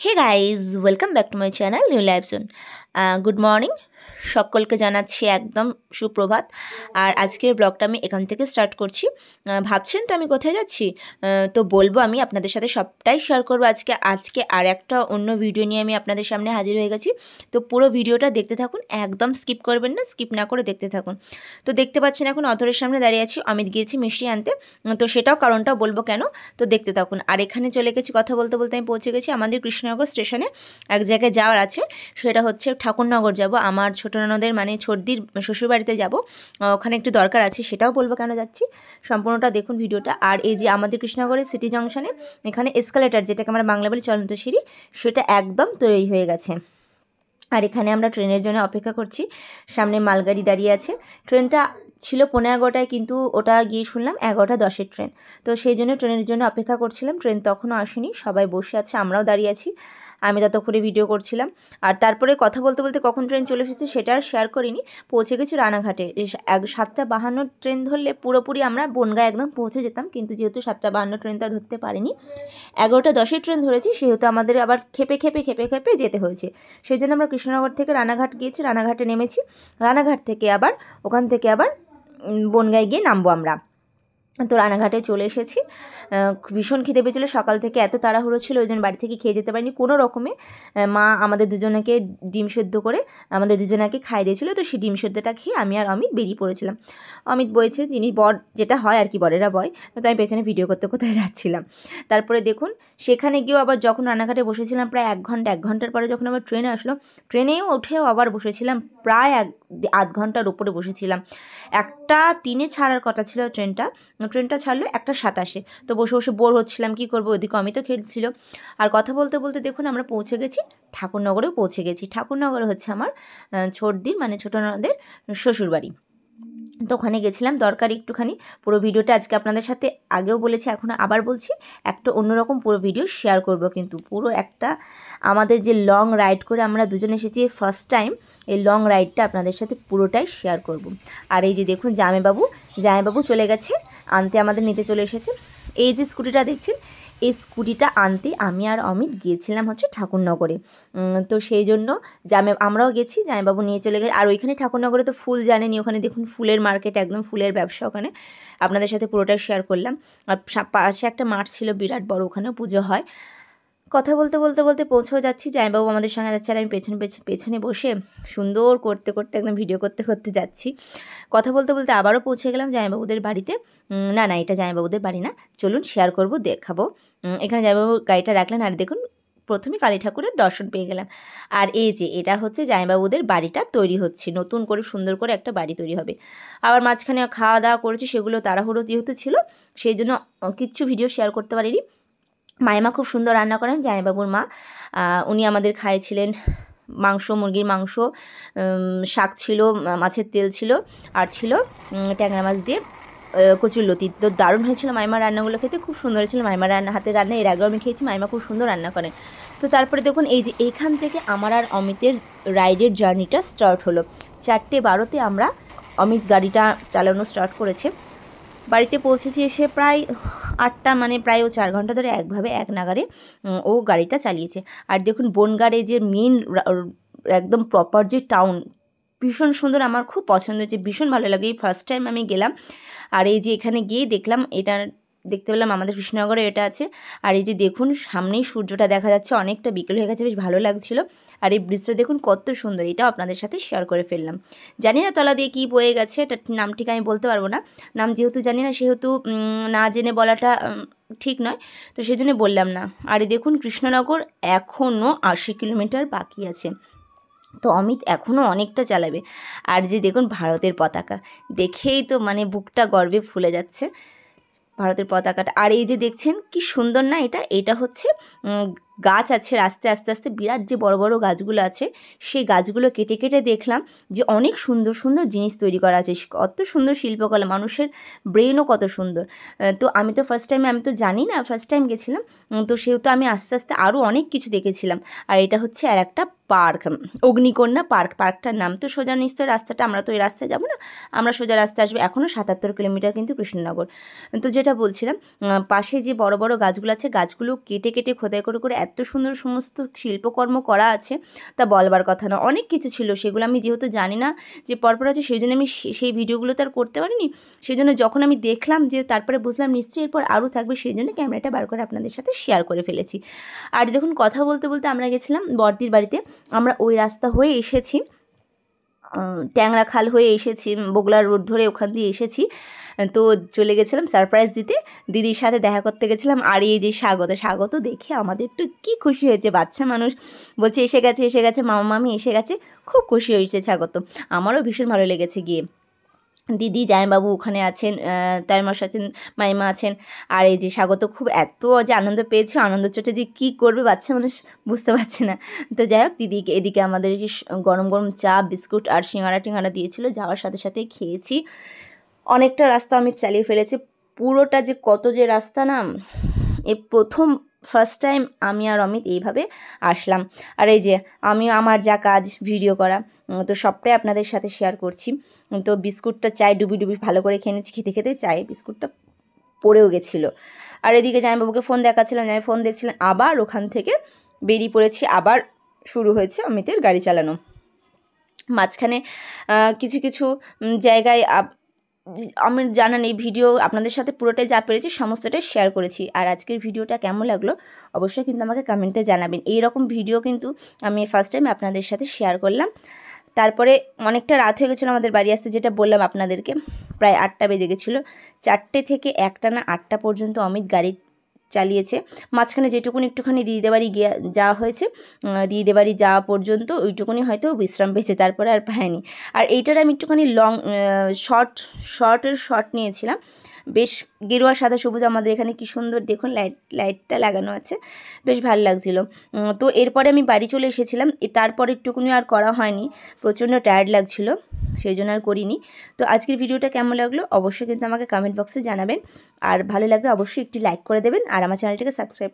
Hey guys, welcome back to my channel new life zone. Good morning, সকলকে জানাচ্ছি একদম সুপ্রভাত। আর আজকের ব্লগটা আমি এখান থেকে স্টার্ট করছি। ভাবছেন তো আমি কোথায় যাচ্ছি? তো বলবো, আমি আপনাদের সাথে সবটাই শেয়ার করবো আজকে আর একটা অন্য ভিডিও নিয়ে আমি আপনাদের সামনে হাজির হয়ে গেছি। তো পুরো ভিডিওটা দেখতে থাকুন, একদম স্কিপ করবেন না, স্কিপ না করে দেখতে থাকুন। তো দেখতে পাচ্ছেন এখন অথরের সামনে দাঁড়িয়ে আছি, অমিত গিয়েছি মিষ্টি আনতে। তো সেটাও কারণটাও বলবো কেন, তো দেখতে থাকুন। আর এখানে চলে গেছি, কথা বলতে বলতে আমি পৌঁছে গেছি আমাদের কৃষ্ণনগর স্টেশনে। এক জায়গায় যাওয়ার আছে, সেটা হচ্ছে ঠাকুরনগর যাব, আমার ছোটো ননদের মানে ছোটদির শ্বশুরবাড়িতে যাব। ওখানে একটু দরকার আছে, সেটাও বলবো কেন যাচ্ছি। সম্পূর্ণটা দেখুন ভিডিওটা। আর এই যে আমাদের কৃষ্ণনগরের সিটি জংশনে এখানে এসকালেটার, যেটাকে আমরা বাংলা বলি চলন্ত সিঁড়ি, সেটা একদম তৈরি হয়ে গেছে। আর এখানে আমরা ট্রেনের জন্য অপেক্ষা করছি, সামনে মালগাড়ি দাঁড়িয়ে আছে। ট্রেনটা ছিল 11:15, কিন্তু ওটা গিয়ে শুনলাম 11:10-এর ট্রেন। তো সেই জন্য ট্রেনের জন্য অপেক্ষা করছিলাম, ট্রেন তখনও আসেনি, সবাই বসে আছে, আমরাও দাঁড়িয়ে আছি। আমি ততক্ষণে ভিডিও করছিলাম। আর তারপরে কথা বলতে বলতে কখন ট্রেন চলে এসেছে সেটা আর শেয়ার করিনি। পৌঁছে গেছি রানাঘাটে। 7:52 ট্রেন ধরলে পুরোপুরি আমরা বনগাঁ একদম পৌঁছে যেতাম, কিন্তু যেহেতু 7:52 ট্রেনটা ধরতে পারিনি, 11:10-এর ট্রেন ধরেছি, সেহেতু আমাদের আবার খেপে খেপে যেতে হয়েছে। সেই জন্য আমরা কৃষ্ণনগর থেকে রানাঘাট গিয়েছি, রানাঘাটে নেমেছি। রানাঘাট থেকে আবার ওখান থেকে আবার বনগাঁয় গিয়ে নামবো আমরা। তো রানাঘাটে চলে এসেছি। ভীষণ খিদে পেয়েছিলো, সকাল থেকে এত তাড়াহুড়ো ছিল, ওই জন্য বাড়ি থেকে খেয়ে যেতে পারিনি কোনো রকমে। মা আমাদের দুজনকে ডিম সেদ্ধ করে আমাদের দুজনাকে খাইয়ে দিয়েছিলো। তো সেই ডিম সেদ্ধটা খেয়ে আমি আর অমিত বেরিয়ে পড়েছিলাম। অমিত বইছে, তিনি বর যেটা হয় আর কি, বরেরা বয়, তো আমি পেছনে ভিডিও করতে কোথায় যাচ্ছিলাম। তারপরে দেখুন, সেখানে গিয়েও আবার যখন রানাঘাটে বসেছিলাম প্রায় 1 ঘন্টার পরে যখন আবার ট্রেন আসলো, ট্রেনেও উঠেও আবার বসেছিলাম, প্রায় আধ ঘন্টার উপরে বসেছিলাম। 1:03 ছাড়ার কথা ছিল ট্রেনটা ছাড়লো 1:27। তো বসে বসে বোর হচ্ছিলাম, কী করবো, ওদিকে অমিতও খেলছিল। আর কথা বলতে বলতে দেখুন আমরা পৌঁছে গেছি, ঠাকুরনগরেও পৌঁছে গেছি। ঠাকুরনগরে হচ্ছে আমার ছোটদির মানে ছোটো ননদের শ্বশুরবাড়ি। তো ওখানে গেছিলাম দরকারি একটুখানি। পুরো ভিডিওটা আজকে আপনাদের সাথে আগেও বলেছি, এখনও আবার বলছি, একটা অন্যরকম পুরো ভিডিও শেয়ার করব। কিন্তু পুরো একটা আমাদের যে লং রাইড করে আমরা দুজন এসেছি ফার্স্ট টাইম, এই লং রাইডটা আপনাদের সাথে পুরোটাই শেয়ার করব। আর এই যে দেখুন জামাইবাবু চলে গেছে আনতে, আমাদের নিতে চলে এসেছে। এই যে স্কুটিটা দেখছেন, এই স্কুটিটা আনতে আমি আর অমিত গিয়েছিলাম হচ্ছে ঠাকুরনগরে। তো সেই জন্য আমরাও গেছি, জামাইবাবু নিয়ে চলে গেছে। আর ওইখানে ঠাকুরনগরে তো ফুল জানেনি, ওখানে দেখুন ফুলের মার্কেট, একদম ফুলের ব্যবসা ওখানে। আপনাদের সাথে পুরোটাই শেয়ার করলাম। আর পাশে একটা মাঠ ছিল বিরাট বড়, ওখানেও পুজো হয়। কথা বলতে বলতে বলতে পৌঁছেও যাচ্ছি, জামাইবাবু আমাদের সঙ্গে যাচ্ছে, আর আমি পেছনে বসে সুন্দর করতে করতে একদম ভিডিও করতে করতে যাচ্ছি। কথা বলতে বলতে আবারও পৌঁছে গেলাম জামাইবাবুদের বাড়িতে। না, এটা জামাইবাবুদের বাড়ি না, চলুন শেয়ার করব, দেখাবো। এখানে জামাইবাবু গাড়িটা রাখলেন, আর দেখুন প্রথমে কালী ঠাকুরের দর্শন পেয়ে গেলাম। আর এই যে এটা হচ্ছে জামাইবাবুদের বাড়িটা তৈরি হচ্ছে, নতুন করে সুন্দর করে একটা বাড়ি তৈরি হবে। আবার মাঝখানে খাওয়া দাওয়া করেছি, সেগুলো তাড়াহুড়ো যেহেতু ছিল সেই জন্য কিচ্ছু ভিডিও শেয়ার করতে পারিনি। মাইমা খুব সুন্দর রান্না করেন, জামাইবাবুর মা, উনি আমাদের খাইয়েছিলেন মুরগির মাংস, শাক ছিল, মাছের তেল ছিল, আর ছিল ট্যাংরা মাছ দিয়ে কচুরলতি। তো দারুণ হয়েছিল মাইমার রান্নাগুলো, খেতে খুব সুন্দর হয়েছিল। মাইমার হাতের রান্না এর আগেও আমি খেয়েছি, মাইমা খুব সুন্দর রান্না করেন। তো তারপরে দেখুন, এই যে এখান থেকে আমার আর অমিতের রাইডের জার্নিটা স্টার্ট হলো। 4:12 আমরা অমিত গাড়িটা চালানো স্টার্ট করেছে। বাড়িতে পৌঁছেছি এসে প্রায় 8টা, মানে প্রায় ও 4 ঘন্টা ধরে একভাবে এক নাগারে ও গাড়িটা চালিয়েছে। আর দেখুন বনগাঁরে যে মেন একদম প্রপার যে টাউন, ভীষণ সুন্দর, আমার খুব পছন্দ হয়েছে, ভীষণ ভালো লাগে। এই ফার্স্ট টাইম আমি গেলাম। আর এই যে এখানে গিয়ে দেখলাম, এটা দেখতে পেলাম আমাদের কৃষ্ণনগরে এটা আছে। আর এই যে দেখুন সামনেই সূর্যটা দেখা যাচ্ছে, অনেকটা বিকেল হয়ে গেছে, বেশ ভালো লাগছিল। আর এই ব্রিজটা দেখুন কত সুন্দর, এটাও আপনাদের সাথে শেয়ার করে ফেললাম। জানি না তলা দিয়ে কী বয়ে গেছে, এটা নাম ঠিক আমি বলতে পারবো না। নাম যেহেতু জানি না, সেহেতু না জেনে বলাটা ঠিক নয়, তো সেই জন্য বললাম না। আর দেখুন কৃষ্ণনগর এখনও 80 কিলোমিটার বাকি আছে, তো অমিত এখনও অনেকটা চালাবে। আর যে দেখুন ভারতের পতাকা, দেখেই তো মানে বুকটা গর্বে ফুলে যাচ্ছে, ভারতের পতাকাটা। আর এই যে দেখছেন কি সুন্দর না, এটা হচ্ছে গাছ আছে রাস্তায়, আস্তে আস্তে বিরাট যে বড় বড় গাছগুলো আছে, সেই গাছগুলো কেটে কেটে দেখলাম যে অনেক সুন্দর সুন্দর জিনিস তৈরি করা আছে, কত সুন্দর শিল্পকলা, মানুষের ব্রেনও কত সুন্দর। তো আমি তো ফার্স্ট টাইমে, আমি তো জানি না, ফার্স্ট টাইম গেছিলাম, তো সেহেতু আমি আস্তে আস্তে আরও অনেক কিছু দেখেছিলাম। আর এটা হচ্ছে আর একটা পার্ক, অগ্নিকন্যা পার্কটার নাম। তো সোজা নিশ্চয় রাস্তাটা, আমরা তো এই রাস্তায় যাবো না, আমরা সোজা রাস্তায় আসবো। এখনও 77 কিলোমিটার কিন্তু কৃষ্ণনগর। তো যেটা বলছিলাম, পাশে যে বড় বড় গাছগুলো আছে, গাছগুলো কেটে কেটে খোদাই করে করে এত সুন্দর সমস্ত শিল্পকর্ম করা আছে তা বলবার কথা না। অনেক কিছু ছিল, সেগুলো আমি যেহেতু জানি না যে পরপর আছে, সেই জন্য আমি সেই ভিডিওগুলো তো আর করতে পারিনি। সেই জন্য যখন আমি দেখলাম যে তারপরে বুঝলাম নিশ্চয়ই এরপর আরও থাকবে, সেই জন্য ক্যামেরাটা বার করে আপনাদের সাথে শেয়ার করে ফেলেছি। আর দেখুন কথা বলতে বলতে আমরা গেছিলাম বড়দির বাড়িতে। আমরা ওই রাস্তা হয়ে এসেছি, ট্যাংরা খাল হয়ে এসেছি, বগলা রোড ধরে ওখান দিয়ে এসেছি। তো চলে গেছিলাম সারপ্রাইজ দিতে, দিদির সাথে দেখা করতে গেছিলাম। আর এই যে স্বাগত দেখে আমাদের তো কী খুশি হয়েছে, বাচ্চা মানুষ বলছে এসে গেছে মামা মামি এসে গেছে, খুব খুশি হয়েছে স্বাগত। আমারও ভীষণ ভালো লেগেছে গিয়ে। দিদি জামাইবাবু ওখানে আছেন, তাইমাস আছেন, মাইমা আছেন। আর এই যে স্বাগত খুব এত যে আনন্দ পেয়েছে, আনন্দ চোটে যে কী করবে বাচ্চা মানুষ বুঝতে পারছে না। তো যাই হোক, দিদিকে এদিকে আমাদের গরম গরম চা বিস্কুট আর সিঙ্গাড়া টিঙ্গাড়া দিয়েছিল, যাওয়ার সাথে সাথে খেয়েছি। অনেকটা রাস্তা আমি চালিয়ে ফেলেছি, পুরোটা যে কত যে রাস্তা না, প্রথম ফার্স্ট টাইম আমি আর অমিত এইভাবে আসলাম। আর এই যে আমি আমার যা কাজ ভিডিও করা, তো সবটাই আপনাদের সাথে শেয়ার করছি। তো বিস্কুটটা চায় ডুবি ভালো করে খেয়ে নিচ্ছি, খেতে খেতে চায় বিস্কুটটা পড়েও গেছিলো। আর এদিকে জামাইবাবুকে ফোন দেখাচ্ছিলাম, জামাই ফোন দেখছিলেন। আবার ওখান থেকে বেরিয়ে পড়েছি, আবার শুরু হয়েছে অমিতের গাড়ি চালানো। মাঝখানে কিছু কিছু জায়গায় আমি জানা নেই, ভিডিও আপনাদের সাথে পুরোটাই যা পেরেছি সমস্তটাই শেয়ার করেছি। আর আজকের ভিডিওটা কেমন লাগলো অবশ্যই কিন্তু আমাকে কমেন্টে জানাবেন। এই রকম ভিডিও কিন্তু আমি ফার্স্ট টাইম আপনাদের সাথে শেয়ার করলাম। তারপরে অনেকটা রাত হয়ে গেছিলো আমাদের বাড়ি আসতে, যেটা বললাম আপনাদেরকে, প্রায় 8টা বেজে গেছিলো। 4টে থেকে একটানা 8টা পর্যন্ত অমিত গাড়ি চালিয়েছে। মাঝখানে যেটুকুনি একটুখানি দিদিদের বাড়ি যাওয়া হয়েছে, দিদিদের বাড়ি যাওয়া পর্যন্ত ওইটুকুনি হয়তো বিশ্রাম পেয়েছে, তারপরে আর পায়নি। আর এইটার আমি একটুখানি শর্ট নিয়েছিলাম, বেশ গেরুয়া সাদা সবুজ আমাদের এখানে কি সুন্দর দেখুন লাইটটা লাগানো আছে, বেশ ভালো লাগছিলো। তো এরপরে আমি বাড়ি চলে এসেছিলাম, তারপরে একটুকুনি আর করা হয়নি, প্রচণ্ড টায়ার্ড লাগছিলো, সেই জন্য আর করিনি। তো আজকের ভিডিওটা কেমন লাগলো অবশ্যই কিন্তু আমাকে কমেন্ট বক্সে জানাবেন। আর ভালো লাগলে অবশ্যই একটি লাইক করে দেবেন, আর আমার চ্যানেলটাকে সাবস্ক্রাইব